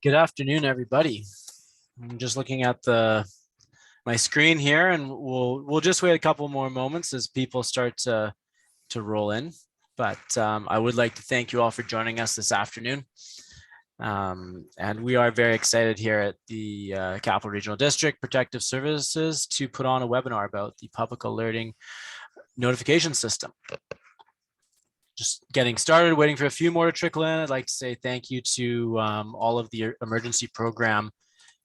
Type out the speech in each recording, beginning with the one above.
Good afternoon, everybody. I'm just looking at my screen here, and we'll just wait a couple more moments as people start to roll in. But I would like to thank you all for joining us this afternoon. And we are very excited here at the Capital Regional District Protective Services to put on a webinar about the public alerting notification system. Just getting started, waiting for a few more to trickle in. I'd like to say thank you to all of the emergency program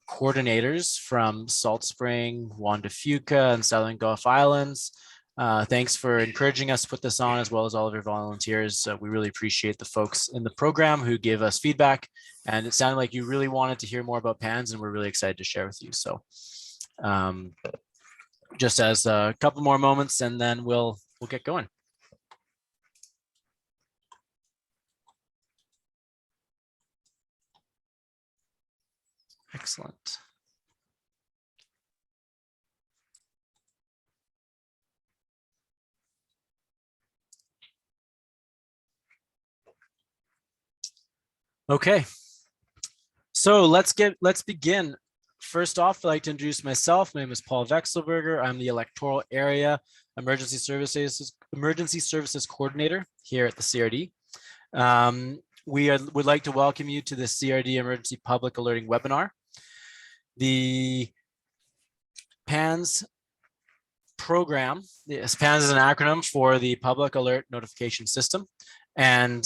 coordinators from Salt Spring, Juan de Fuca, and Southern Gulf Islands. Thanks for encouraging us to put this on, as well as all of your volunteers. We really appreciate the folks in the program who gave us feedback, and it sounded like you really wanted to hear more about PANS, and we're really excited to share with you. So just as a couple more moments, and then we'll get going. Excellent. Okay, so let's begin. First off, I'd like to introduce myself. My name is Paul Vexelberger. I'm the Electoral Area Emergency Services Coordinator here at the CRD. We would like to welcome you to the CRD Emergency Public Alerting webinar. The PANS program, PANS is an acronym for the Public Alert Notification System. And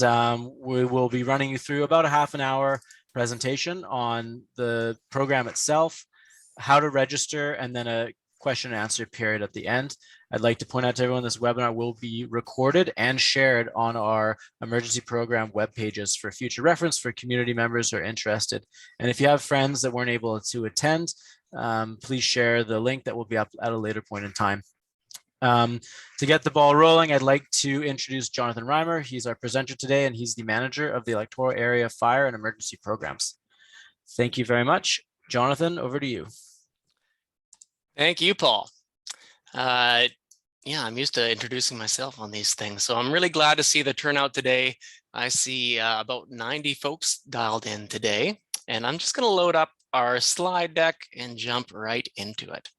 we will be running you through about a half an hour presentation on the program itself, how to register, and then a question and answer period at the end. I'd like to point out to everyone this webinar will be recorded and shared on our emergency program web pages for future reference for community members who are interested. And if you have friends that weren't able to attend, please share the link that will be up at a later point in time. To get the ball rolling, I'd like to introduce Jonathan Reimer. He's our presenter today, and he's the manager of the Electoral Area Fire and Emergency Programs. Thank you very much. Jonathan, over to you. Thank you, Paul. Yeah, I'm used to introducing myself on these things, so I'm really glad to see the turnout today. I see about 90 folks dialed in today, and I'm just going to load up our slide deck and jump right into it.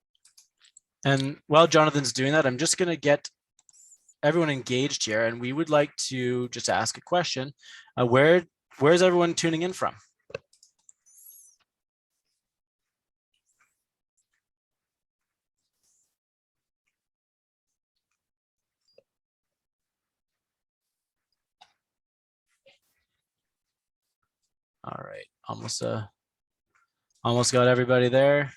And while Jonathan's doing that, I'm just going to get everyone engaged here, and we would like to just ask a question. Where's everyone tuning in from? All right, almost got everybody there.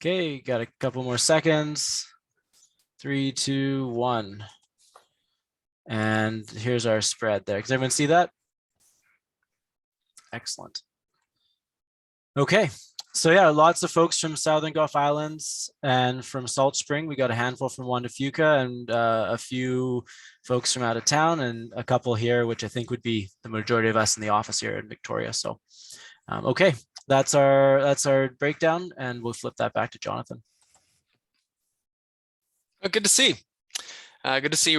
Okay, got a couple more seconds. 3, 2, 1. And here's our spread there. Can everyone see that? Excellent. Okay, so yeah, lots of folks from Southern Gulf Islands and from Salt Spring. We got a handful from Juan de Fuca and a few folks from out of town, and a couple here, which I think would be the majority of us in the office here in Victoria. So, okay. That's our breakdown, and we'll flip that back to Jonathan. Oh, good to see. Good to see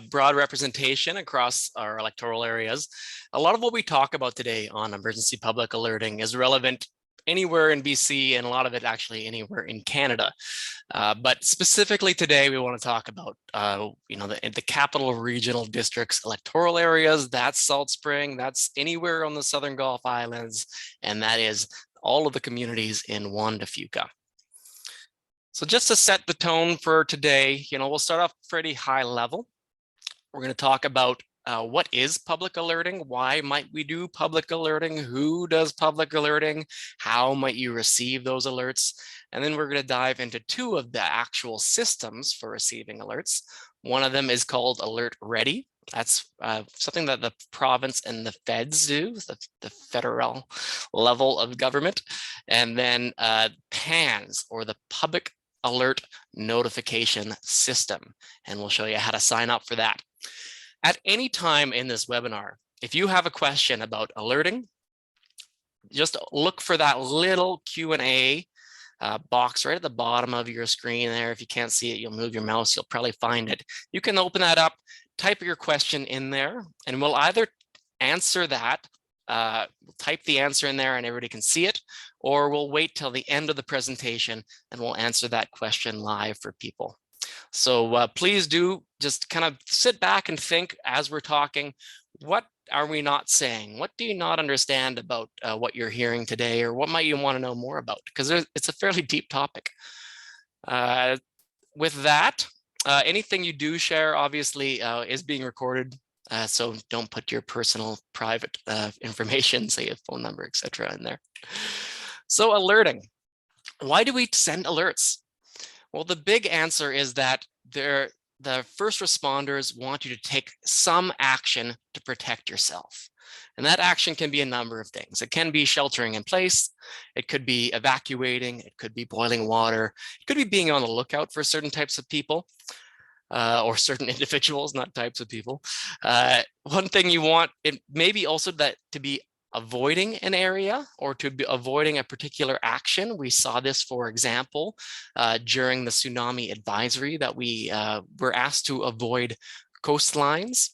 broad representation across our electoral areas. A lot of what we talk about today on emergency public alerting is relevant anywhere in BC, and a lot of it actually anywhere in Canada. But specifically today, we want to talk about the Capital Regional District's electoral areas. That's Salt Spring. That's anywhere on the Southern Gulf Islands, and that is all of the communities in Juan de Fuca. So just to set the tone for today, we'll start off pretty high level. We're going to talk about what is public alerting? Why might we do public alerting? Who does public alerting? How might you receive those alerts? And then we're going to dive into two of the actual systems for receiving alerts. One of them is called Alert Ready. That's something that the province and the feds do, the federal level of government. And then PANS, or the Public Alert Notification System. And we'll show you how to sign up for that. At any time in this webinar, if you have a question about alerting, just look for that little Q&A box right at the bottom of your screen there. If you can't see it, you'll move your mouse, you'll probably find it. You can open that up, type your question in there, and we'll either answer that, type the answer in there and everybody can see it, or we'll wait till the end of the presentation and we'll answer that question live for people. So please do just kind of sit back and think as we're talking, what are we not saying? What do you not understand about what you're hearing today, or what might you want to know more about? Because it's a fairly deep topic. With that, anything you do share obviously is being recorded. So don't put your personal private information, say a phone number, etc. in there. So alerting. Why do we send alerts? Well, the big answer is that the first responders want you to take some action to protect yourself. And that action can be a number of things. It can be sheltering in place. It could be evacuating. It could be boiling water. It could be being on the lookout for certain types of people. Or certain individuals, not types of people. One thing you want, it may be also that to be avoiding an area or to be avoiding a particular action. We saw this, for example, during the tsunami advisory that we were asked to avoid coastlines.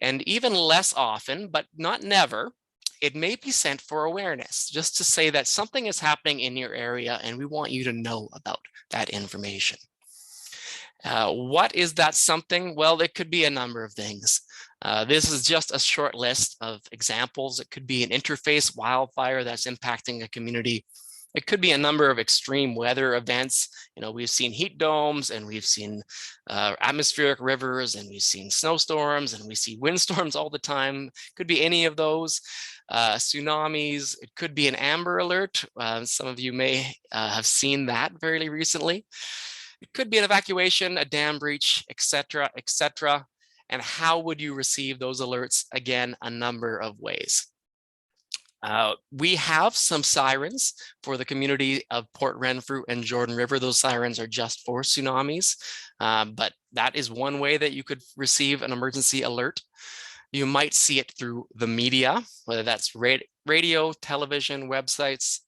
And even less often, but not never, it may be sent for awareness, just to say that something is happening in your area and we want you to know about that information. What is that something? Well, it could be a number of things. This is just a short list of examples. It could be an interface wildfire that's impacting a community. It could be a number of extreme weather events. You know, we've seen heat domes, and we've seen atmospheric rivers, and we've seen snowstorms, and we see windstorms all the time. Could be any of those. Tsunamis. It could be an Amber Alert. Some of you may have seen that very recently. It could be an evacuation, a dam breach, etc., etc. And how would you receive those alerts? Again, a number of ways. We have some sirens for the community of Port Renfrew and Jordan River. Those sirens are just for tsunamis, but that is one way that you could receive an emergency alert. You might see it through the media, whether that's radio, television, websites.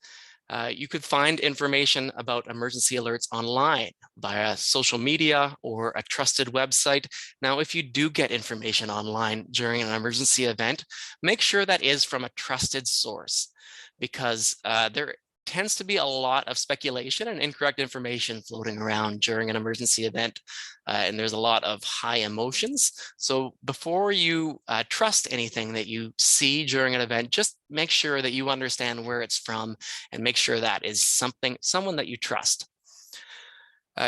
You could find information about emergency alerts online via social media or a trusted website. Now, if you do get information online during an emergency event, make sure that is from a trusted source, because there tends to be a lot of speculation and incorrect information floating around during an emergency event, and there's a lot of high emotions. So before you trust anything that you see during an event, just make sure that you understand where it's from and make sure that is someone that you trust.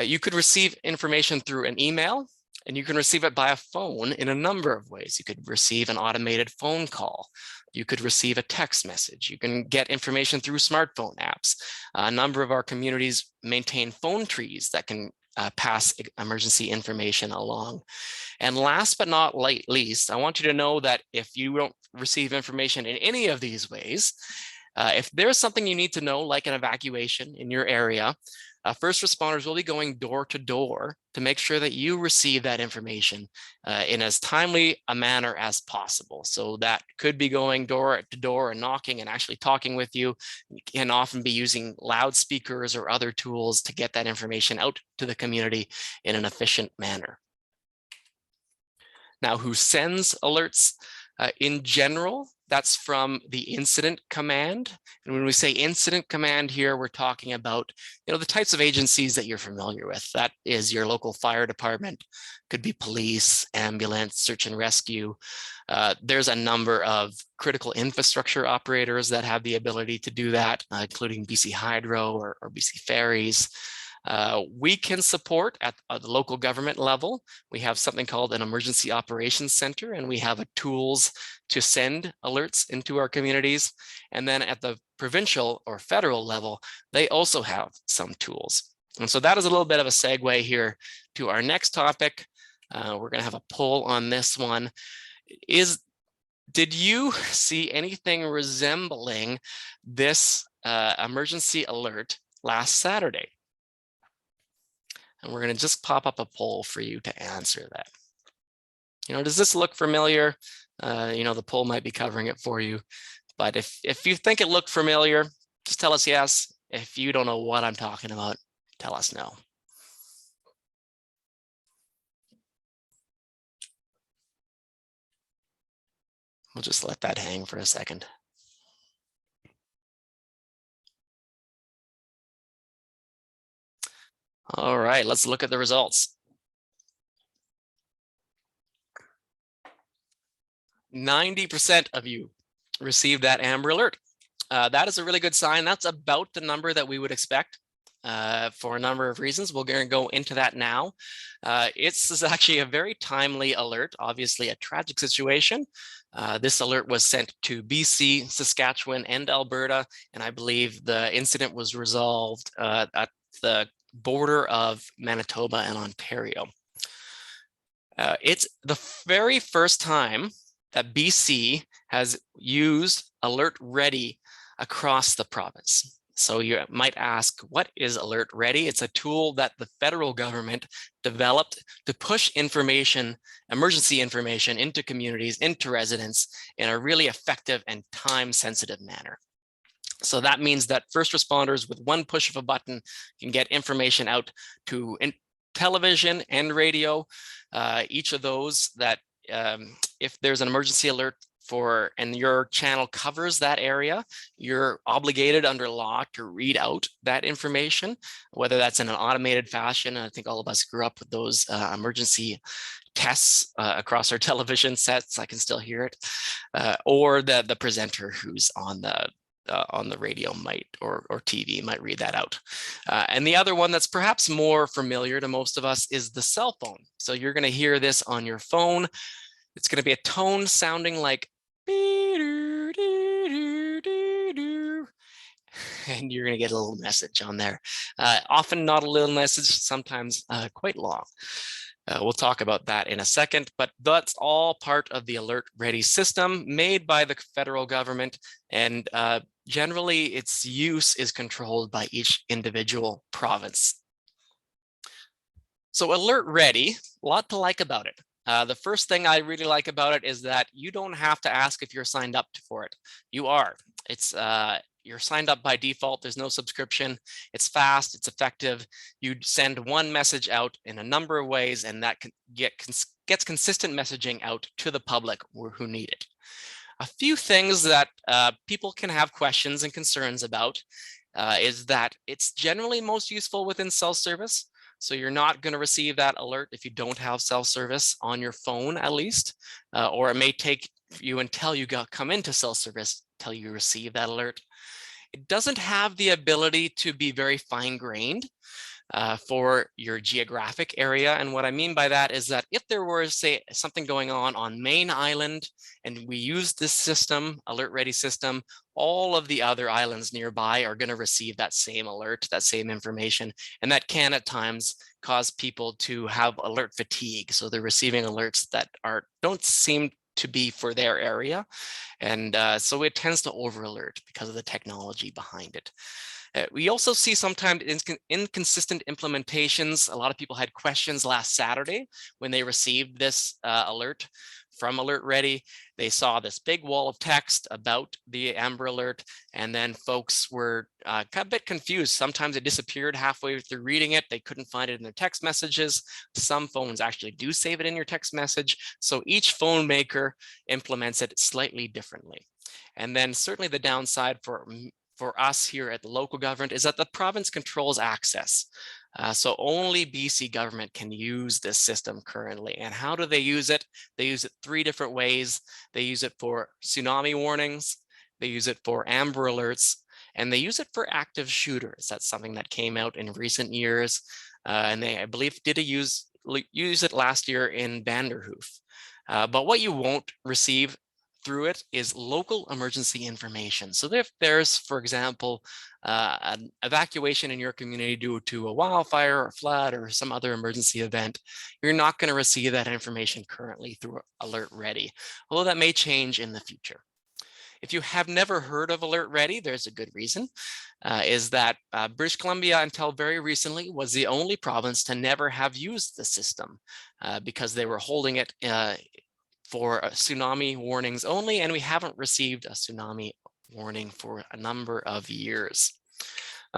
You could receive information through an email, and you can receive it by a phone in a number of ways. You could receive an automated phone call. You could receive a text message. You can get information through smartphone apps. A number of our communities maintain phone trees that can pass emergency information along. And last but not least, I want you to know that if you don't receive information in any of these ways, if there's something you need to know, like an evacuation in your area, first responders will be going door to door to make sure that you receive that information in as timely a manner as possible. So that could be going door to door and knocking and actually talking with you. You can often be using loudspeakers or other tools to get that information out to the community in an efficient manner. Now, who sends alerts? In general, that's from the incident command. And when we say incident command here, we're talking about, the types of agencies that you're familiar with. That is your local fire department, could be police, ambulance, search and rescue. There's a number of critical infrastructure operators that have the ability to do that, including BC Hydro or BC Ferries. We can support at the local government level. We have something called an emergency operations center, and we have tools to send alerts into our communities. And then at the provincial or federal level, they also have some tools. And so that is a little bit of a segue here to our next topic. We're going to have a poll on this one. Did you see anything resembling this emergency alert last Saturday? And we're going to just pop up a poll for you to answer that. Does this look familiar? The poll might be covering it for you. But if you think it looked familiar, just tell us yes. If you don't know what I'm talking about, tell us no. We'll just let that hang for a second. All right, let's look at the results. 90% of you received that Amber Alert. That is a really good sign. That's about the number that we would expect for a number of reasons. We're going to go into that now. This is actually a very timely alert, obviously a tragic situation. This alert was sent to BC, Saskatchewan, and Alberta, and I believe the incident was resolved at the border of Manitoba and Ontario. It's the very first time that BC has used Alert Ready across the province. So you might ask, what is Alert Ready? It's a tool that the federal government developed to push information, emergency information, into communities, into residents in a really effective and time-sensitive manner. So that means that first responders with one push of a button can get information out to television and radio. Each of those that if there's an emergency alert and your channel covers that area, you're obligated under law to read out that information, whether that's in an automated fashion. I think all of us grew up with those emergency tests across our television sets. I can still hear it. Or the presenter who's on the radio might or TV might read that out. And the other one that's perhaps more familiar to most of us is the cell phone. So you're going to hear this on your phone. It's going to be a tone sounding like and you're going to get a little message on there. Often not a little message, sometimes quite long. We'll talk about that in a second, but that's all part of the Alert Ready system made by the federal government, and generally its use is controlled by each individual province. So Alert Ready, a lot to like about it. The first thing I really like about it is that you don't have to ask if you're signed up for it. You are. You're signed up by default. There's no subscription. It's fast. It's effective. You send one message out in a number of ways, and that gets consistent messaging out to the public who need it. A few things that people can have questions and concerns about is that it's generally most useful within self-service. So you're not going to receive that alert if you don't have self-service on your phone, at least, or it may take you until you come into self-service until you receive that alert. It doesn't have the ability to be very fine-grained for your geographic area. And what I mean by that is that if there were, say, something going on Main Island, and we use this system, Alert Ready system, all of the other islands nearby are going to receive that same alert, that same information. And that can at times cause people to have alert fatigue. So they're receiving alerts that don't seem to be for their area. And so it tends to over alert because of the technology behind it. We also see sometimes inconsistent implementations. A lot of people had questions last Saturday when they received this alert from Alert Ready. They saw this big wall of text about the Amber Alert, and then folks were a bit confused. Sometimes it disappeared halfway through reading it. They couldn't find it in their text messages. Some phones actually do save it in your text message. So each phone maker implements it slightly differently. And then certainly the downside for us here at the local government is that the province controls access. So only BC government can use this system currently. And how do they use it? They use it 3 different ways. They use it for tsunami warnings, they use it for Amber Alerts, and they use it for active shooters. That's something that came out in recent years. And they, I believe, did use it last year in Vanderhoof. But what you won't receive through it is local emergency information. So if there's, for example, an evacuation in your community due to a wildfire or flood or some other emergency event, you're not going to receive that information currently through Alert Ready, although that may change in the future. If you have never heard of Alert Ready, there's a good reason, is that British Columbia until very recently was the only province to never have used the system because they were holding it for tsunami warnings only, and we haven't received a tsunami warning for a number of years.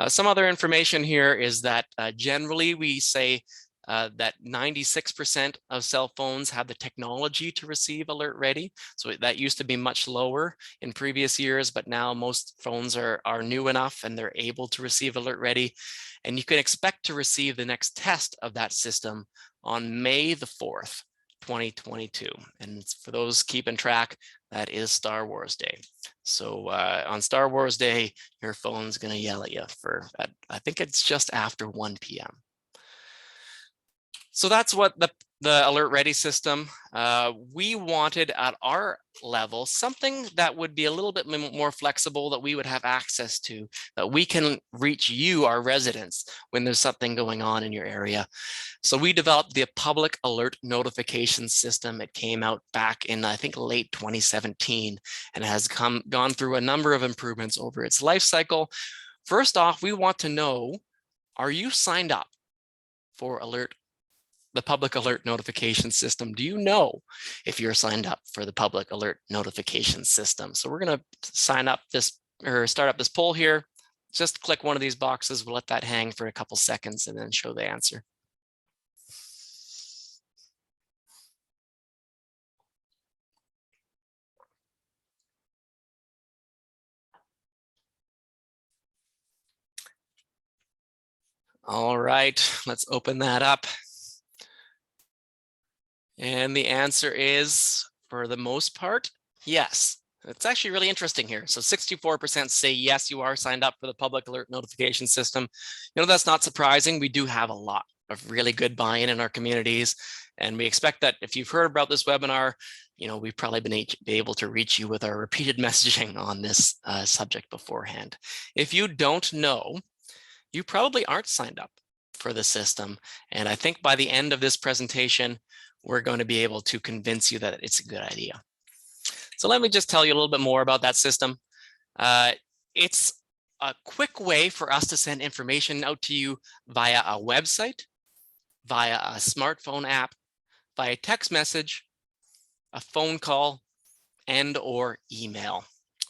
Some other information here is that generally we say that 96% of cell phones have the technology to receive Alert Ready. So that used to be much lower in previous years, but now most phones are new enough and they're able to receive Alert Ready. And you can expect to receive the next test of that system on May the 4th, 2022. And for those keeping track, that is Star Wars Day. So on Star Wars Day, your phone's going to yell at you for, I think it's just after 1 p.m. So that's what the Alert Ready system, we wanted at our level, something that would be a little bit more flexible, that we would have access to, that we can reach you, our residents, when there's something going on in your area. So we developed the Public Alert Notification System. It came out back in, I think, late 2017, and has gone through a number of improvements over its life cycle. First off, we want to know, are you signed up for the Public Alert Notification System? Do you know if you're signed up for the Public Alert Notification System? So we're going to start up this poll here. Just click one of these boxes. We'll let that hang for a couple seconds and then show the answer. All right, let's open that up. And the answer is, for the most part, yes. It's actually really interesting here. So 64% say yes, you are signed up for the Public Alert Notification System. You know, that's not surprising. We do have a lot of really good buy-in in our communities. And we expect that if you've heard about this webinar, you know, we've probably been able to reach you with our repeated messaging on this subject beforehand. If you don't know, you probably aren't signed up for the system. And I think by the end of this presentation, we're going to be able to convince you that it's a good idea. So let me just tell you a little bit more about that system. It's a quick way for us to send information out to you via a website, via a smartphone app, via text message, a phone call, and/or email.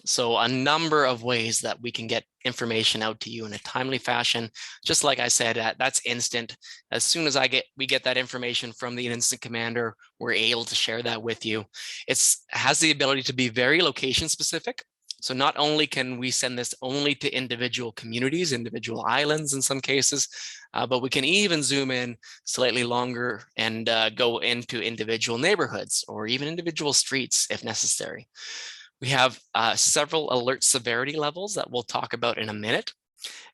So a number of ways that we can get information out to you in a timely fashion. Just like I said, that's instant. As soon as we get that information from the incident commander, we're able to share that with you. It has the ability to be very location specific. So not only can we send this only to individual communities, individual islands in some cases, but we can even zoom in slightly longer and go into individual neighborhoods or even individual streets if necessary. We have several alert severity levels that we'll talk about in a minute.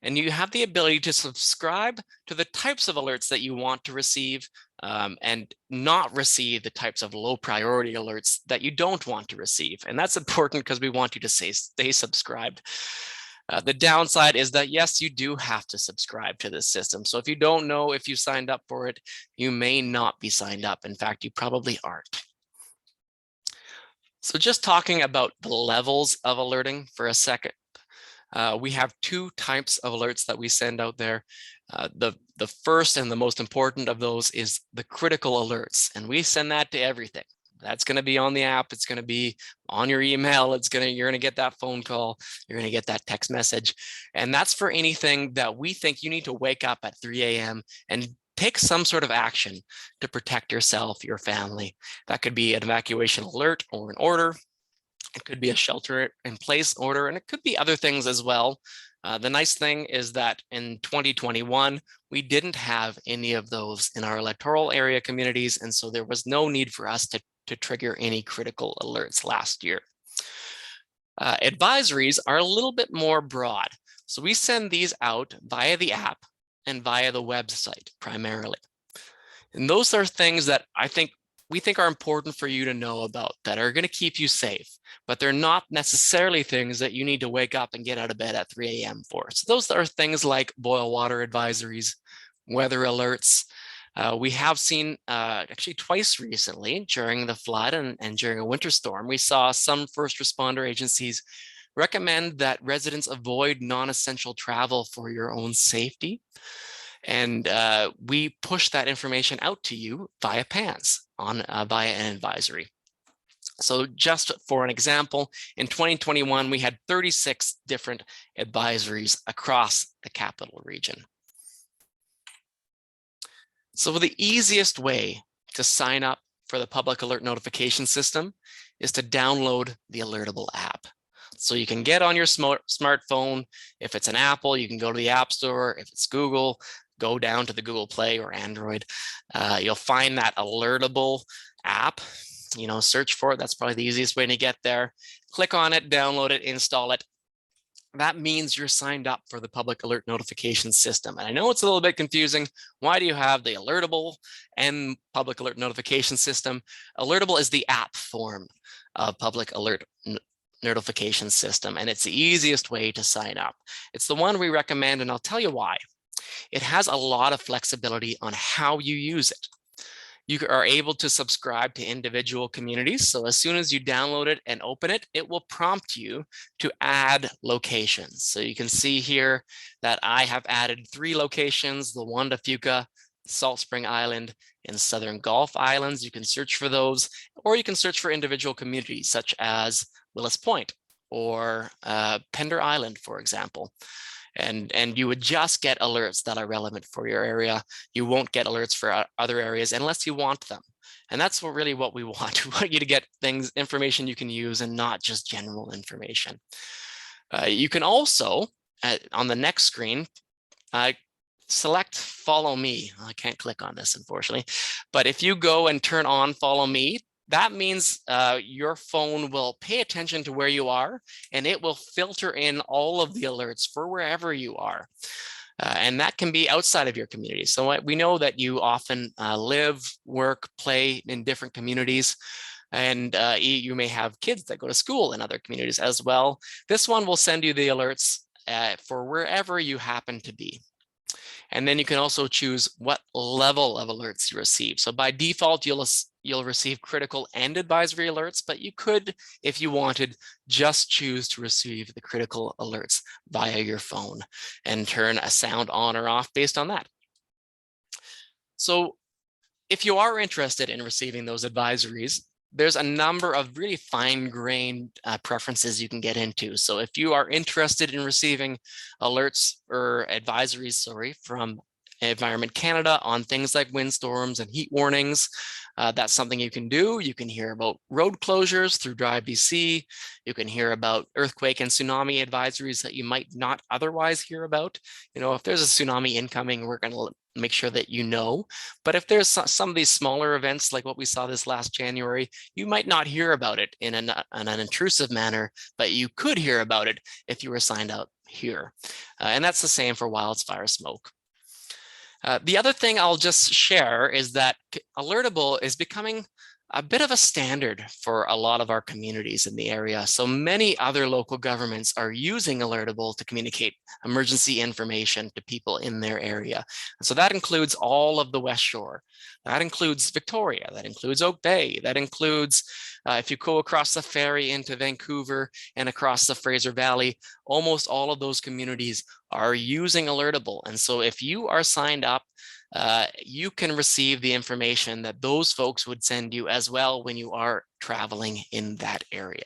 And you have the ability to subscribe to the types of alerts that you want to receive and not receive the types of low priority alerts that you don't want to receive. And that's important because we want you to stay subscribed. The downside is that, yes, you do have to subscribe to this system. So if you don't know if you signed up for it, you may not be signed up. In fact, you probably aren't. So just talking about the levels of alerting for a second, we have two types of alerts that we send out there. The first and the most important of those is the critical alerts, and we send that to everything. That's going to be on the app. It's going to be on your email. You're going to get that phone call. You're going to get that text message, and that's for anything that we think you need to wake up at 3 a.m. and take some sort of action to protect yourself, your family. That could be an evacuation alert or an order. It could be a shelter-in-place order, and it could be other things as well. The nice thing is that in 2021, we didn't have any of those in our electoral area communities, and so there was no need for us to trigger any critical alerts last year. Advisories are a little bit more broad. So we send these out via the app and via the website primarily. And those are things that we think are important for you to know about, that are going to keep you safe, but they're not necessarily things that you need to wake up and get out of bed at 3 a.m. for. So those are things like boil water advisories, weather alerts. We have seen actually twice recently during the flood and during a winter storm, we saw some first responder agencies recommend that residents avoid non-essential travel for your own safety. And we push that information out to you via PANS via an advisory. So just for an example, in 2021, we had 36 different advisories across the capital region. So the easiest way to sign up for the public alert notification system is to download the Alertable app. So you can get on your smartphone. If it's an Apple, you can go to the App Store. If it's Google, go down to the Google Play or Android. You'll find that Alertable app. Search for it. That's probably the easiest way to get there. Click on it, download it, install it. That means you're signed up for the public alert notification system. And I know it's a little bit confusing. Why do you have the Alertable and public alert notification system? Alertable is the app form of public alert notification system, and it's the easiest way to sign up. It's the one we recommend, and I'll tell you why. It has a lot of flexibility on how you use it. You are able to subscribe to individual communities. So as soon as you download it and open it, it will prompt you to add locations. So you can see here that I have added 3 locations, the Juan de Fuca, Salt Spring Island, and Southern Gulf Islands. You can search for those, or you can search for individual communities such as Willis Point or Pender Island, for example. And you would just get alerts that are relevant for your area. You won't get alerts for other areas unless you want them. And that's really what we want. We want you to get information you can use and not just general information. You can also, on the next screen, select Follow Me. I can't click on this, unfortunately. But if you go and turn on Follow Me, that means your phone will pay attention to where you are, and it will filter in all of the alerts for wherever you are. And that can be outside of your community. So we know that you often live, work, play in different communities, and you may have kids that go to school in other communities as well. This one will send you the alerts for wherever you happen to be. And then you can also choose what level of alerts you receive. So by default, you'll receive critical and advisory alerts, but you could, if you wanted, just choose to receive the critical alerts via your phone and turn a sound on or off based on that. So if you are interested in receiving those advisories, there's a number of really fine-grained preferences you can get into. So if you are interested in receiving alerts or advisories, from Environment Canada on things like windstorms and heat warnings, that's something you can do. You can hear about road closures through Drive BC. You can hear about earthquake and tsunami advisories that you might not otherwise hear about. If there's a tsunami incoming, we're going to make sure that you know. But if there's some of these smaller events like what we saw this last January, you might not hear about it in an intrusive manner, but you could hear about it if you were signed up here. And that's the same for wildfire smoke. The other thing I'll just share is that Alertable is becoming a bit of a standard for a lot of our communities in the area. So many other local governments are using Alertable to communicate emergency information to people in their area. So that includes all of the West Shore. That includes Victoria, that includes Oak Bay, that includes if you go across the ferry into Vancouver and across the Fraser Valley, almost all of those communities are using Alertable. And so if you are signed up, you can receive the information that those folks would send you as well when you are traveling in that area.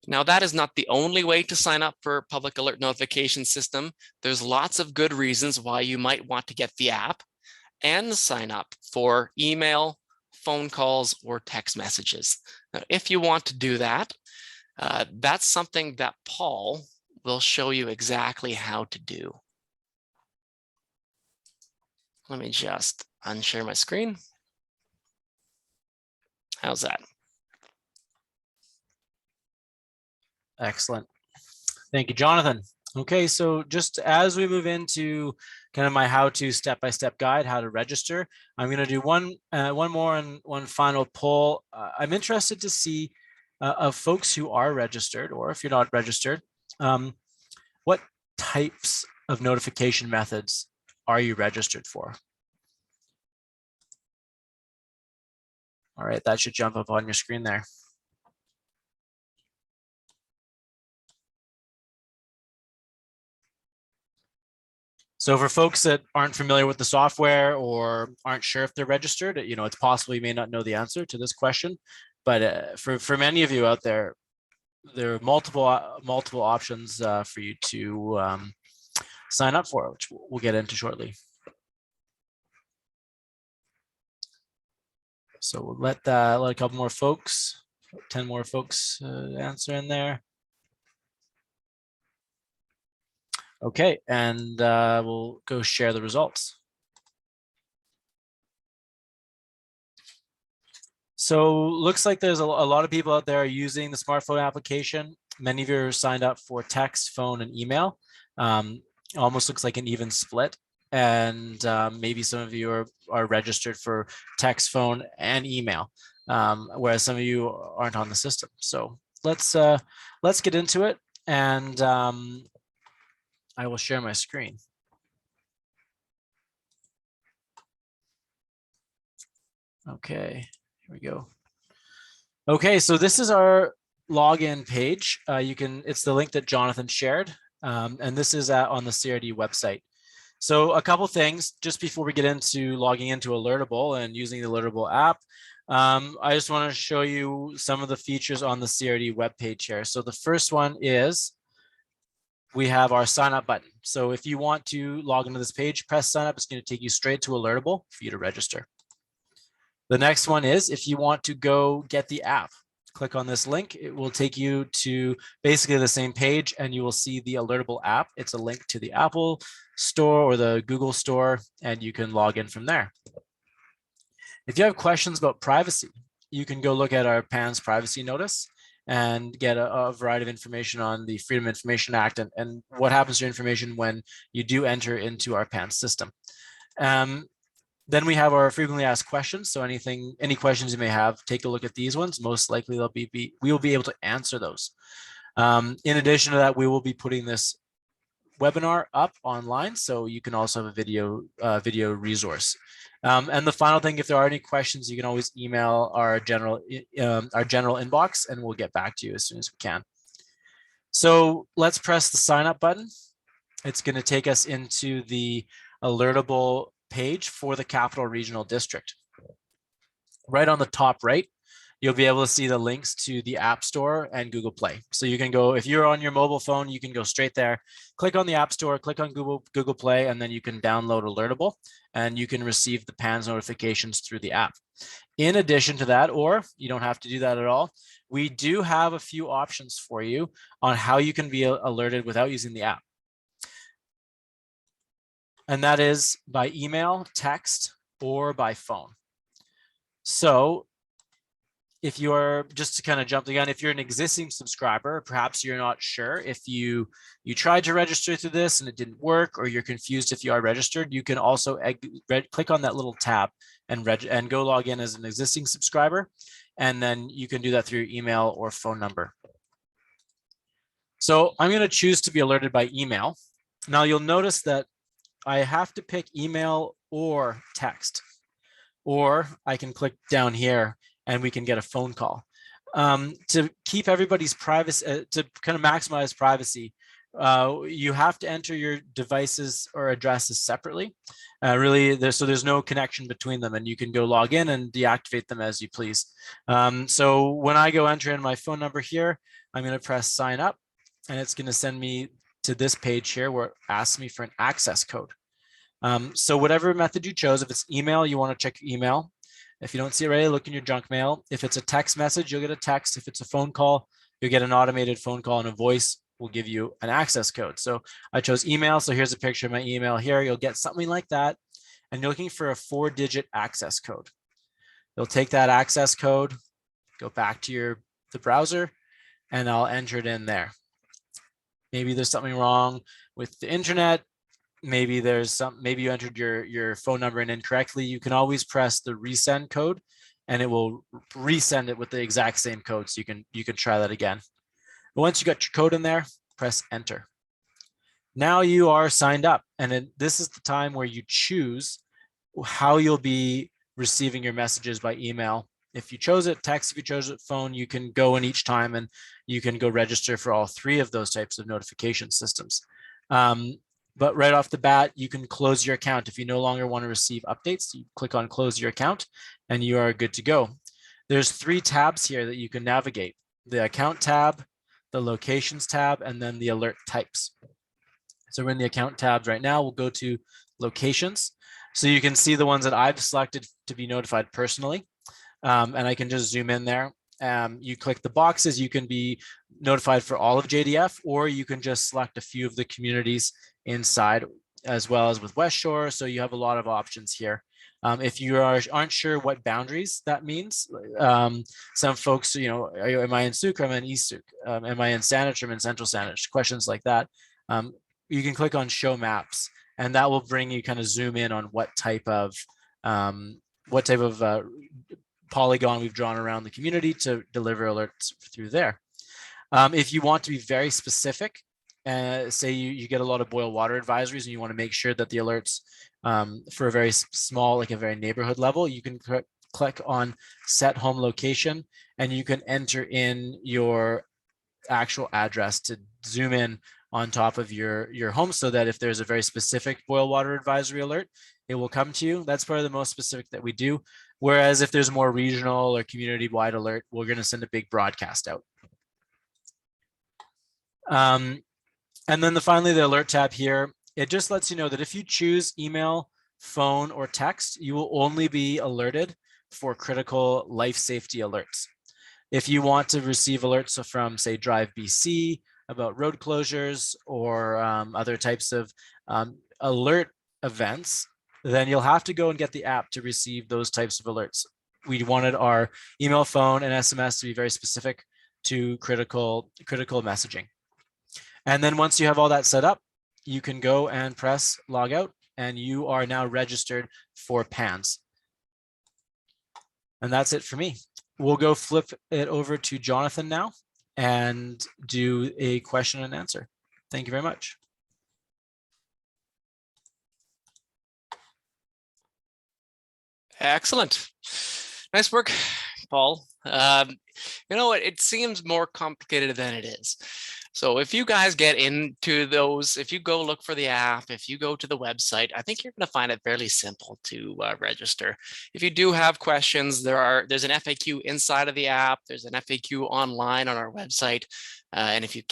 Now, that is not the only way to sign up for public alert notification system. There's lots of good reasons why you might want to get the app and sign up for email, phone calls, or text messages. Now, if you want to do that, that's something that Paul will show you exactly how to do. Let me just unshare my screen. How's that? Excellent. Thank you, Jonathan. Okay, so just as we move into kind of my how-to step-by-step guide, how to register, I'm going to do one more and one final poll. I'm interested to see of folks who are registered, or if you're not registered, what types of notification methods are you registered for? All right, that should jump up on your screen there. So for folks that aren't familiar with the software or aren't sure if they're registered, it's possible you may not know the answer to this question, but for many of you out there, there are multiple options for you to sign up for, which we'll get into shortly. So we'll let a couple more folks, 10 more folks answer in there. Okay, and we'll go share the results. So looks like there's a lot of people out there using the smartphone application. Many of you are signed up for text, phone, and email. Almost looks like an even split. And maybe some of you are registered for text, phone, and email, whereas some of you aren't on the system. So let's get into it, and I will share my screen. Okay, here we go. Okay, so this is our login page. It's the link that Jonathan shared, and this is on the CRD website. So a couple things just before we get into logging into Alertable and using the Alertable app. I just want to show you some of the features on the CRD webpage here. So the first one is we have our sign up button. So if you want to log into this page, press sign up. It's going to take you straight to Alertable for you to register. The next one is if you want to go get the app, click on this link. It will take you to basically the same page, and you will see the Alertable app. It's a link to the Apple Store or the Google Store, and you can log in from there. If you have questions about privacy, you can go look at our PAN's privacy notice and get a variety of information on the Freedom of Information Act and what happens to your information when you do enter into our PAN system. Then we have our frequently asked questions. So any questions you may have, take a look at these ones. Most likely we will be able to answer those. In addition to that, we will be putting this webinar up online, so you can also have a video resource. And the final thing, if there are any questions, you can always email our general inbox, and we'll get back to you as soon as we can. So let's press the sign up button. It's going to take us into the Alertable page for the Capital Regional District. Right on the top right, you'll be able to see the links to the App Store and Google Play. So you can go, if you're on your mobile phone, you can go straight there, click on the App Store, click on Google Play, and then you can download Alertable, and you can receive the PANS notifications through the app. In addition to that, or you don't have to do that at all, we do have a few options for you on how you can be alerted without using the app. And that is by email, text, or by phone. So if you're, just to kind of jump the gun, if you're an existing subscriber, perhaps you're not sure if you tried to register through this and it didn't work, or you're confused if you are registered, you can also click on that little tab and go log in as an existing subscriber. And then you can do that through your email or phone number. So I'm going to choose to be alerted by email. Now you'll notice that I have to pick email or text, or I can click down here and we can get a phone call. To keep everybody's privacy, to kind of maximize privacy, you have to enter your devices or addresses separately. So there's no connection between them, and you can go log in and deactivate them as you please. So when I go enter in my phone number here, I'm going to press sign up, and it's going to send me to this page here where it asks me for an access code. So whatever method you chose, if it's email, you want to check your email. If you don't see it right, look in your junk mail. If it's a text message, you'll get a text. If it's a phone call, you'll get an automated phone call, and a voice will give you an access code. So I chose email. So here's a picture of my email here. You'll get something like that. And you're looking for a 4-digit access code. You'll take that access code, go back to the browser, and I'll enter it in there. Maybe there's something wrong with the internet. Maybe you entered your phone number in incorrectly. You can always press the resend code, and it will resend it with the exact same code. So you can try that again. But once you got your code in there, press enter. Now you are signed up, and this is the time where you choose how you'll be receiving your messages by email. If you chose it, text. If you chose it, phone, you can go in each time, and you can go register for all 3 of those types of notification systems. But right off the bat, you can close your account. If you no longer want to receive updates, you click on close your account and you are good to go. There's 3 tabs here that you can navigate: the account tab, the locations tab, and then the alert types. So we're in the account tabs right now. We'll go to locations. So you can see the ones that I've selected to be notified personally. And I can just zoom in there. You click the boxes, you can be notified for all of JDF, or you can just select a few of the communities inside, as well as with West Shore. So you have a lot of options here. If you aren't sure what boundaries that means, some folks, am I in Suk or am I in East Suk? Am I in Saanich or am I in Central Saanich? Questions like that. You can click on show maps, and that will bring you kind of zoom in on what type of polygon we've drawn around the community to deliver alerts through there. If you want to be very specific, say you get a lot of boil water advisories and you want to make sure that the alerts for a very small, like a very neighborhood level, you can click on set home location, and you can enter in your actual address to zoom in on top of your home, so that if there's a very specific boil water advisory alert, it will come to you. That's probably the most specific that we do. Whereas if there's a more regional or community-wide alert, we're going to send a big broadcast out. And then finally, the alert tab here, it just lets you know that if you choose email, phone, or text, you will only be alerted for critical life safety alerts. If you want to receive alerts from, say, Drive BC about road closures or other types of alert events, then you'll have to go and get the app to receive those types of alerts. We wanted our email, phone, and SMS to be very specific to critical messaging. And then once you have all that set up, you can go and press log out, and you are now registered for PANS. And that's it for me. We'll go flip it over to Jonathan now and do a question and answer. Thank you very much. Excellent. Nice work, Paul. You know what? It seems more complicated than it is. So if you guys get into those, if you go look for the app, if you go to the website, I think you're going to find it fairly simple to register. If you do have questions, there's an FAQ inside of the app. There's an FAQ online on our website. And if you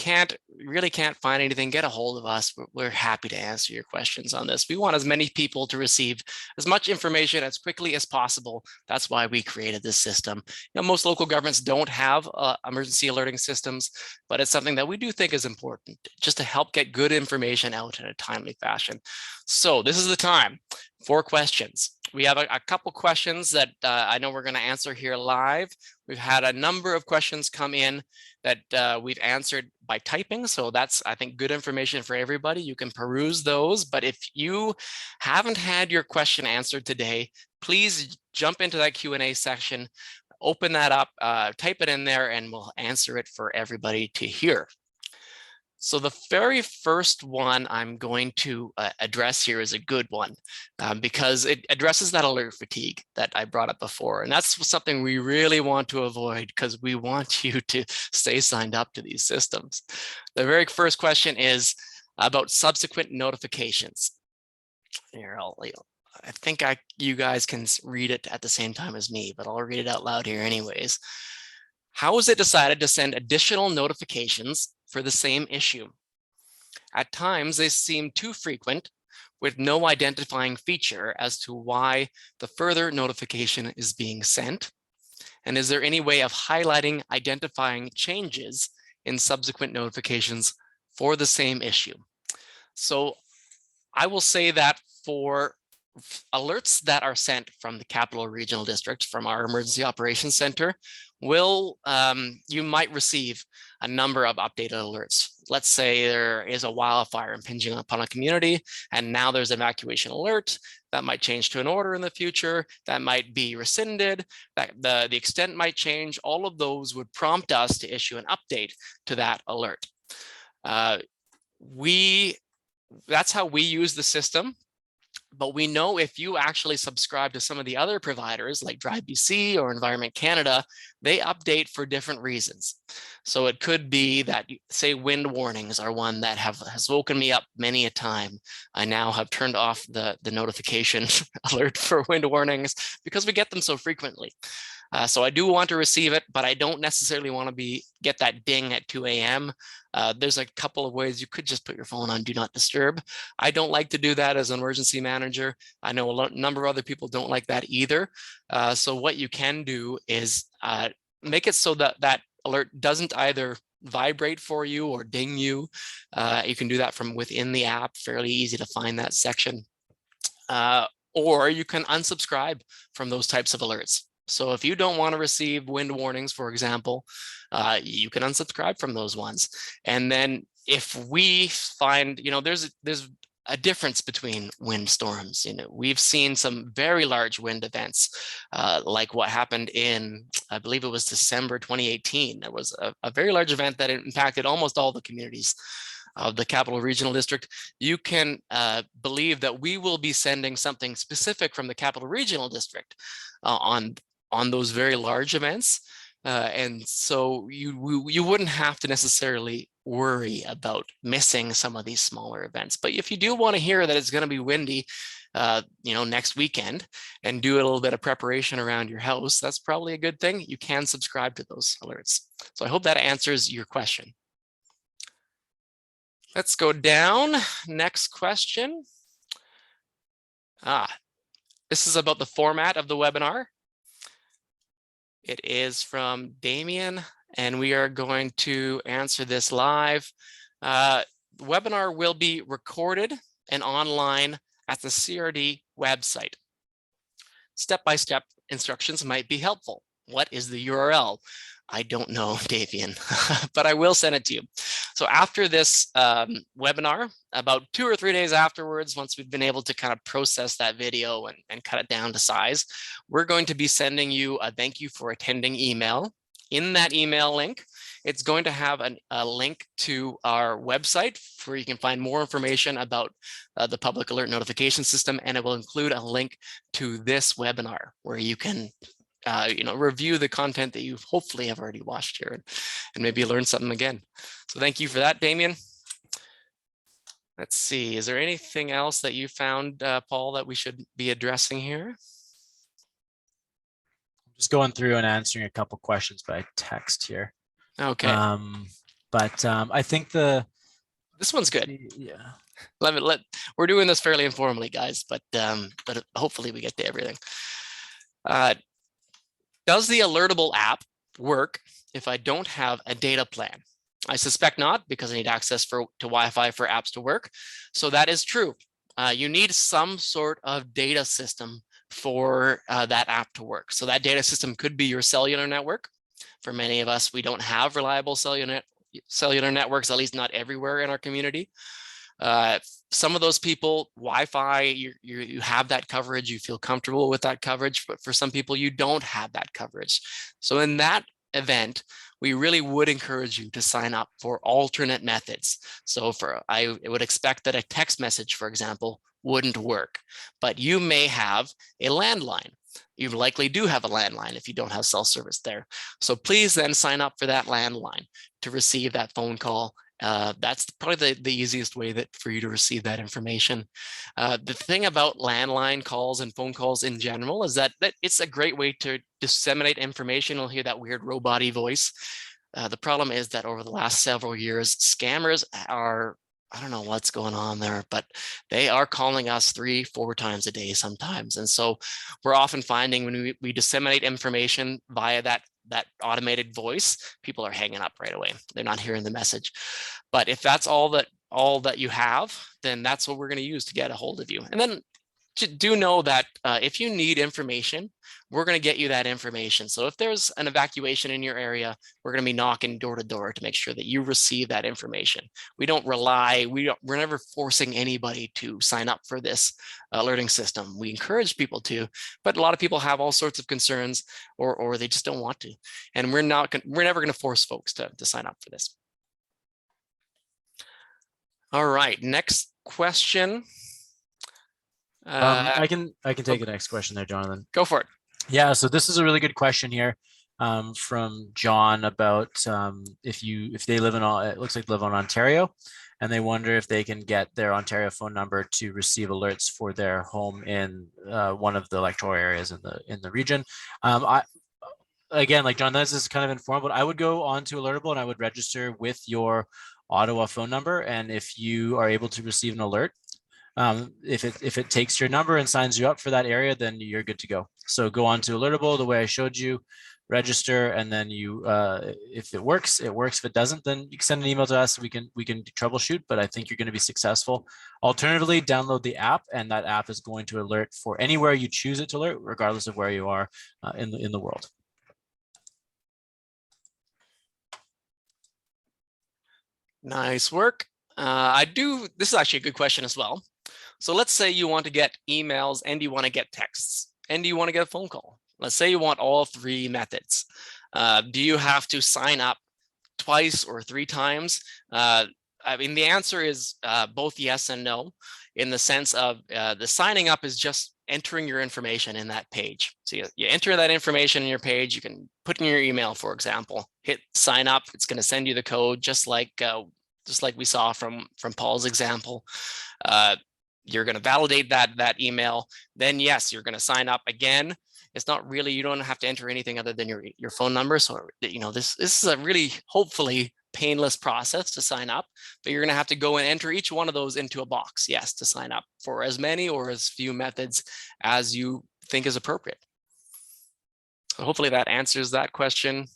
really can't find anything, get a hold of us. We're happy to answer your questions on this. We want as many people to receive as much information as quickly as possible. That's why we created this system. Most local governments don't have emergency alerting systems, but it's something that we do think is important just to help get good information out in a timely fashion. So this is the time for questions. We have a couple questions that I know we're going to answer here live. We've had a number of questions come in that we've answered by typing. So that's, I think, good information for everybody. You can peruse those. But if you haven't had your question answered today, please jump into that Q&A section, open that up, type it in there, and we'll answer it for everybody to hear. So the very first one I'm going to address here is a good one because it addresses that alert fatigue that I brought up before. And that's something we really want to avoid because we want you to stay signed up to these systems. The very first question is about subsequent notifications. Here, I think you guys can read it at the same time as me, but I'll read it out loud here anyways. How is it decided to send additional notifications for the same issue? At times, they seem too frequent with no identifying feature as to why the further notification is being sent. And is there any way of highlighting identifying changes in subsequent notifications for the same issue? So I will say that for alerts that are sent from the Capital Regional District, from our Emergency Operations Center, you might receive a number of updated alerts. Let's say there is a wildfire impinging upon a community, and now there's an evacuation alert. That might change to an order in the future. That might be rescinded. That the extent might change. All of those would prompt us to issue an update to that alert. That's how we use the system. But we know if you actually subscribe to some of the other providers like Drive BC or Environment Canada, they update for different reasons. So it could be that, say, wind warnings are one that has woken me up many a time. I now have turned off the notification alert for wind warnings because we get them so frequently. So I do want to receive it, but I don't necessarily want to get that ding at 2 a.m. There's a couple of ways. You could just put your phone on Do Not Disturb. I don't like to do that as an emergency manager. I know a number of other people don't like that either. So what you can do is make it so that that alert doesn't either vibrate for you or ding you. You can do that from within the app, fairly easy to find that section. Or you can unsubscribe from those types of alerts. So if you don't want to receive wind warnings, for example, you can unsubscribe from those ones. And then if we find, there's a difference between wind storms. We've seen some very large wind events, like what happened in, I believe it was December 2018. There was a very large event that impacted almost all the communities of the Capital Regional District. You can believe that we will be sending something specific from the Capital Regional District on those very large events. And so you wouldn't have to necessarily worry about missing some of these smaller events. But if you do want to hear that it's going to be windy, next weekend and do a little bit of preparation around your house, that's probably a good thing. You can subscribe to those alerts. So I hope that answers your question. Let's go down. Next question. This is about the format of the webinar. It is from Damien, and we are going to answer this live. The webinar will be recorded and online at the CRD website. Step-by-step instructions might be helpful. What is the URL? I don't know, Davian, but I will send it to you. So after this webinar, about 2 or 3 days afterwards, once we've been able to kind of process that video and cut it down to size, we're going to be sending you a thank you for attending email. In that email link, it's going to have a link to our website where you can find more information about the public alert notification system, and it will include a link to this webinar where you can review the content that you hopefully have already watched here and maybe learn something again. So thank you for that, Damien. Let's see, is there anything else that you found, Paul, that we should be addressing here? Just going through and answering a couple questions by text here. Okay. I think this one's good. Yeah. We're doing this fairly informally, guys, but hopefully we get to everything. Does the Alertable app work if I don't have a data plan? I suspect not, because I need access to Wi-Fi for apps to work. So that is true. You need some sort of data system for that app to work. So that data system could be your cellular network. For many of us, we don't have reliable cellular networks, at least not everywhere in our community. Some of those people, Wi-Fi, you have that coverage, you feel comfortable with that coverage, but for some people, you don't have that coverage. So in that event, we really would encourage you to sign up for alternate methods. So I would expect that a text message, for example, wouldn't work, but you may have a landline. You likely do have a landline if you don't have cell service there. So please then sign up for that landline to receive that phone call. That's probably the easiest way for you to receive that information. The thing about landline calls and phone calls in general is that it's a great way to disseminate information. You'll hear that weird robot-y voice. The problem is that over the last several years, scammers are, I don't know what's going on there, but they are calling us 3-4 times a day sometimes. And so we're often finding when we disseminate information via that automated voice, people are hanging up right away. They're not hearing the message. But if that's all that you have, then that's what we're going to use to get a hold of you. And then do know that if you need information, we're going to get you that information. So if there's an evacuation in your area, we're going to be knocking door to door to make sure that you receive that information. We're never forcing anybody to sign up for this alerting system. We encourage people to, but a lot of people have all sorts of concerns or they just don't want to. And we're never going to force folks to sign up for this. All right, next question. I can take the next question there, Jonathan. Go for it. Yeah, so this is a really good question here from John about if they live in, it looks like they live in Ontario, and they wonder if they can get their Ontario phone number to receive alerts for their home in one of the electoral areas in the region. Again, like John, this is kind of informal, but I would go on to Alertable and I would register with your Ottawa phone number, and if you are able to receive an alert, if it takes your number and signs you up for that area, then you're good to go. So go on to Alertable the way I showed you, register, and then you, if it works, it works. If it doesn't, then you can send an email to us. We can troubleshoot, but I think you're going to be successful. Alternatively, download the app, and that app is going to alert for anywhere you choose it to alert, regardless of where you are in the world. Nice work. This is actually a good question as well. So let's say you want to get emails and you want to get texts and you want to get a phone call. Let's say you want all three methods. Do you have to sign up twice or three times? I mean, the answer is both yes and no, in the sense of the signing up is just entering your information in that page. So you enter that information in your page, you can put in your email, for example, hit sign up. It's going to send you the code, just like we saw from Paul's example. You're going to validate that email. Then yes, you're going to sign up again. It's not really, you don't have to enter anything other than your phone number. So, this is a really, hopefully, painless process to sign up, but you're going to have to go and enter each one of those into a box, yes, to sign up for as many or as few methods as you think is appropriate. So hopefully that answers that question.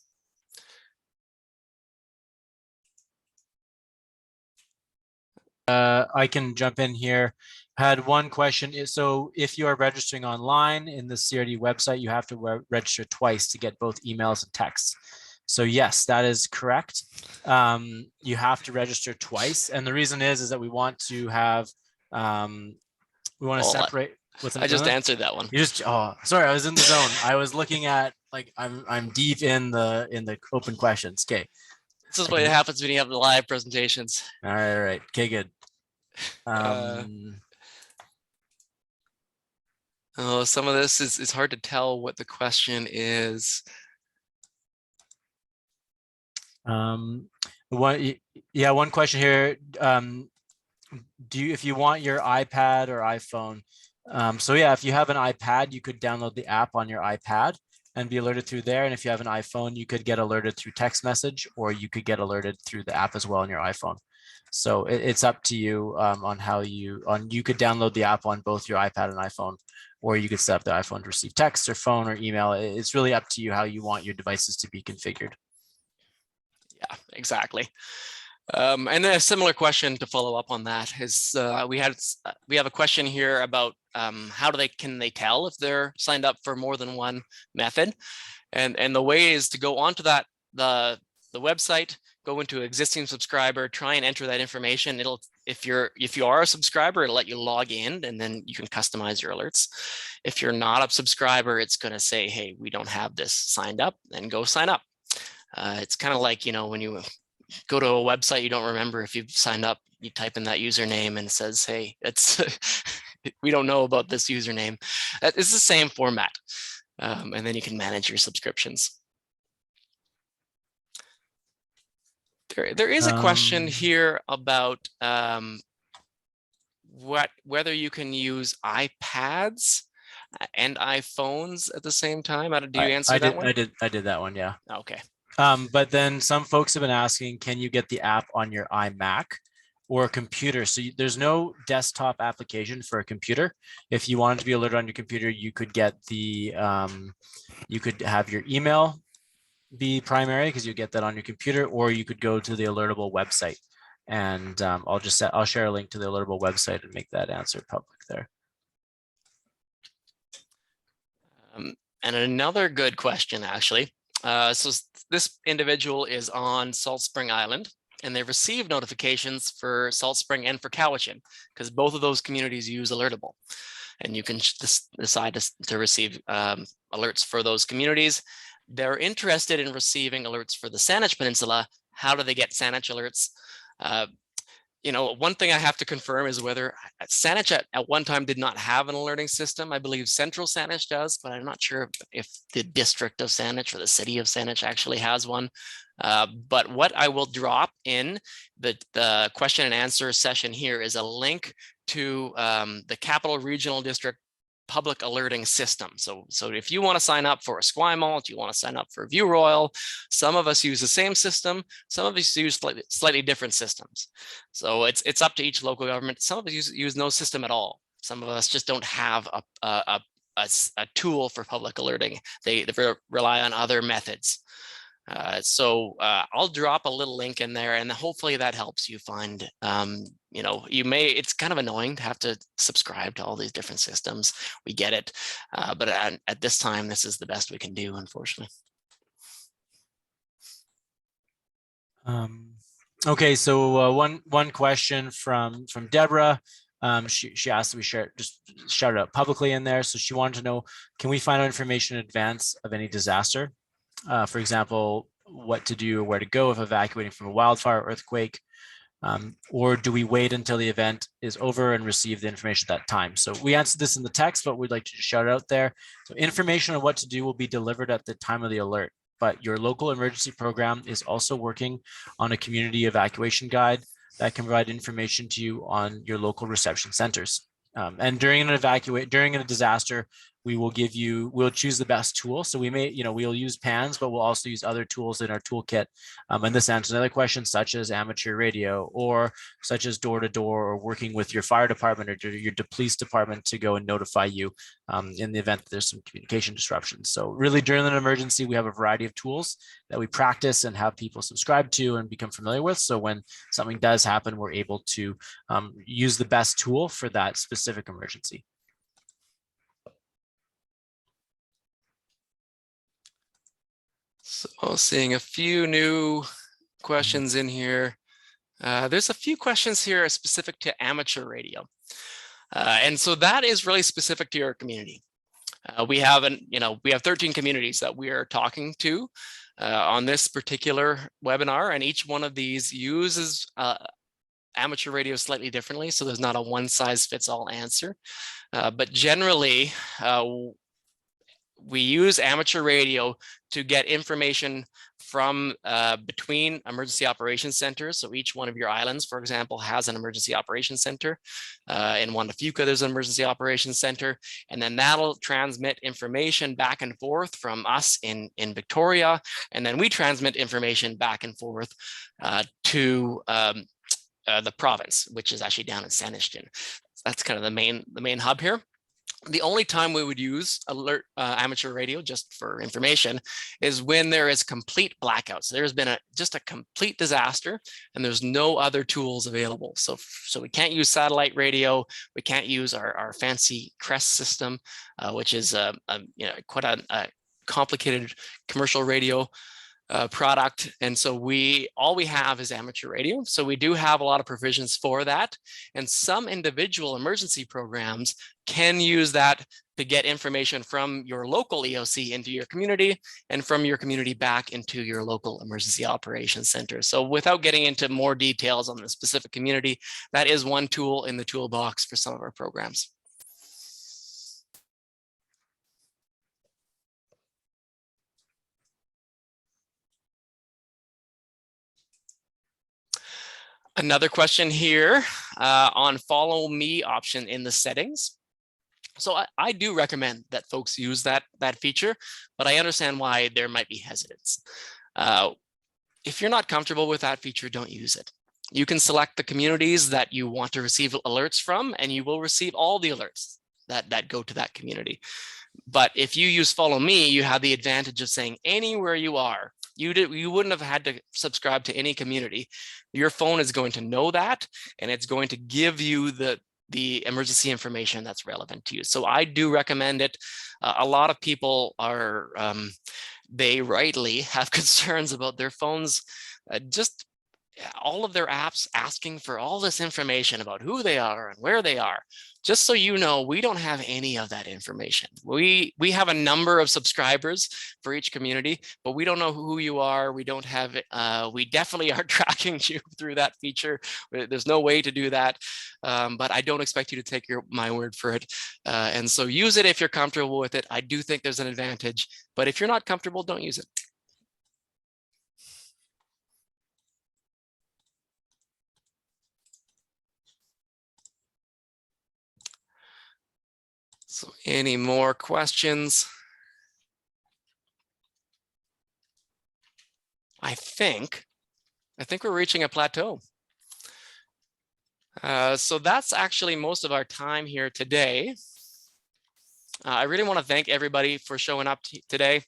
I can jump in here. Had one question. So if you are registering online in the CRD website, you have to register twice to get both emails and texts. So yes, that is correct. You have to register twice. And the reason is that we want to have, we want to separate. I just answered that one. You just, oh, sorry, I was in the zone. I was looking at, like, I'm deep in the open questions. Okay. This is what happens when you have the live presentations. All right. Okay, good. Oh, some of this is hard to tell what the question is. One question here. If you want your iPad or iPhone, so yeah, if you have an iPad, you could download the app on your iPad and be alerted through there. And if you have an iPhone, you could get alerted through text message, or you could get alerted through the app as well on your iPhone. So it's up to you on how you could download the app on both your iPad and iPhone, or you could set up the iPhone to receive text or phone or email. It's really up to you how you want your devices to be configured. Yeah, exactly. And then a similar question to follow up on that is we have a question here about how can they tell if they're signed up for more than one method, and the way is to go onto the website, go into existing subscriber, try and enter that information. If you are a subscriber, it'll let you log in, and then you can customize your alerts. If you're not a subscriber, it's going to say, hey, we don't have this signed up, and go sign up. It's kind of like, when you go to a website, you don't remember if you've signed up, you type in that username and it says, hey, we don't know about this username. It's the same format. And then you can manage your subscriptions. There is a question here about whether you can use iPads and iPhones at the same time. Do you answer that one? I did that one, yeah. Okay. But then some folks have been asking, can you get the app on your iMac or a computer? So there's no desktop application for a computer. If you wanted to be alerted on your computer, you could get you could have your email be primary, because you get that on your computer, or you could go to the Alertable website. And I'll share a link to the Alertable website and make that answer public there. And another good question, actually. So this individual is on Salt Spring Island, and they received notifications for Salt Spring and for Cowichan, because both of those communities use Alertable. And you can decide to receive alerts for those communities. They're interested in receiving alerts for the Saanich Peninsula. How do they get Saanich alerts? one thing I have to confirm is whether Saanich at one time did not have an alerting system. I believe Central Saanich does, but I'm not sure if the district of Saanich or the city of Saanich actually has one. But what I will drop in the question and answer session here is a link to the Capital Regional District public alerting system. So if you want to sign up for a Esquimalt, you want to sign up for View Royal, some of us use the same system, some of us use slightly different systems. So it's up to each local government. Some of us use no system at all. Some of us just don't have a tool for public alerting. They rely on other methods. I'll drop a little link in there, and hopefully that helps you find, it's kind of annoying to have to subscribe to all these different systems. We get it. But at this time, this is the best we can do, unfortunately. Okay, so one question from Deborah. She asked that we just shout it out publicly in there. So she wanted to know, can we find out information in advance of any disaster? For example, what to do or where to go if evacuating from a wildfire or earthquake, or do we wait until the event is over and receive the information at that time? So we answered this in the text, but we'd like to just shout it out there. So information on what to do will be delivered at the time of the alert, but your local emergency program is also working on a community evacuation guide that can provide information to you on your local reception centers. And during a disaster, we'll choose the best tool. So we'll use PANS, but we'll also use other tools in our toolkit. And this answers another question, such as amateur radio, or such as door-to-door, or working with your fire department or your police department to go and notify you in the event that there's some communication disruptions. So really, during an emergency, we have a variety of tools that we practice and have people subscribe to and become familiar with. So when something does happen, we're able to use the best tool for that specific emergency. So seeing a few new questions in here. There's a few questions here specific to amateur radio. And so that is really specific to your community. We have 13 communities that we are talking to on this particular webinar, and each one of these uses amateur radio slightly differently. So there's not a one size fits all answer, but generally we use amateur radio to get information from between emergency operations centers. So each one of your islands, for example, has an emergency operations center. In Juan de Fuca, there's an emergency operations center. And then that'll transmit information back and forth from us in Victoria. And then we transmit information back and forth to the province, which is actually down in Saanich. That's kind of the main hub here. The only time we would use amateur radio, just for information, is when there is complete blackouts. So there's been just a complete disaster and there's no other tools available. So we can't use satellite radio. We can't use our fancy CREST system, which is quite a complicated commercial radio product. And so all we have is amateur radio. So we do have a lot of provisions for that. And some individual emergency programs can use that to get information from your local EOC into your community, and from your community back into your local emergency operations center. So without getting into more details on the specific community, that is one tool in the toolbox for some of our programs. Another question here on follow me option in the settings. So I do recommend that folks use that feature, but I understand why there might be hesitance. If you're not comfortable with that feature, don't use it. You can select the communities that you want to receive alerts from, and you will receive all the alerts that go to that community. But if you use follow me, you have the advantage of saying anywhere you are, you wouldn't have had to subscribe to any community. Your phone is going to know that, and it's going to give you the emergency information that's relevant to you. So I do recommend it. A lot of people they rightly have concerns about their phones just all of their apps asking for all this information about who they are and where they are. Just so you know, we don't have any of that information. We have a number of subscribers for each community, but we don't know who you are. We don't have it. We definitely are tracking you through that feature. There's no way to do that, but I don't expect you to take my word for it. And so use it if you're comfortable with it. I do think there's an advantage, but if you're not comfortable, don't use it. So any more questions? I think we're reaching a plateau. So that's actually most of our time here today. I really want to thank everybody for showing up today.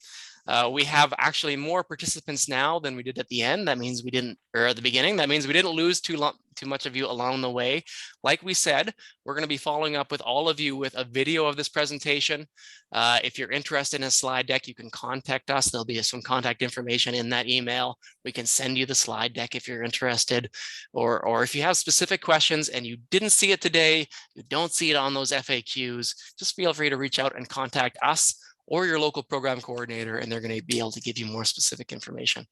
We have actually more participants now than we did at the end. That means we didn't, or at the beginning, that means we didn't lose too much of you along the way. Like we said, we're going to be following up with all of you with a video of this presentation. If you're interested in a slide deck, you can contact us. There'll be some contact information in that email. We can send you the slide deck if you're interested, or if you have specific questions and you didn't see it today, you don't see it on those FAQs, just feel free to reach out and contact us or your local program coordinator, and they're going to be able to give you more specific information.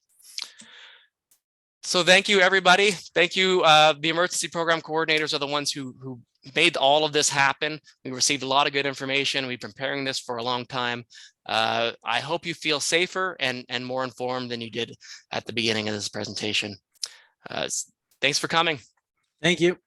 So thank you, everybody. Thank you. The emergency program coordinators are the ones who made all of this happen. We received a lot of good information. We've been preparing this for a long time. I hope you feel safer and more informed than you did at the beginning of this presentation. Thanks for coming. Thank you.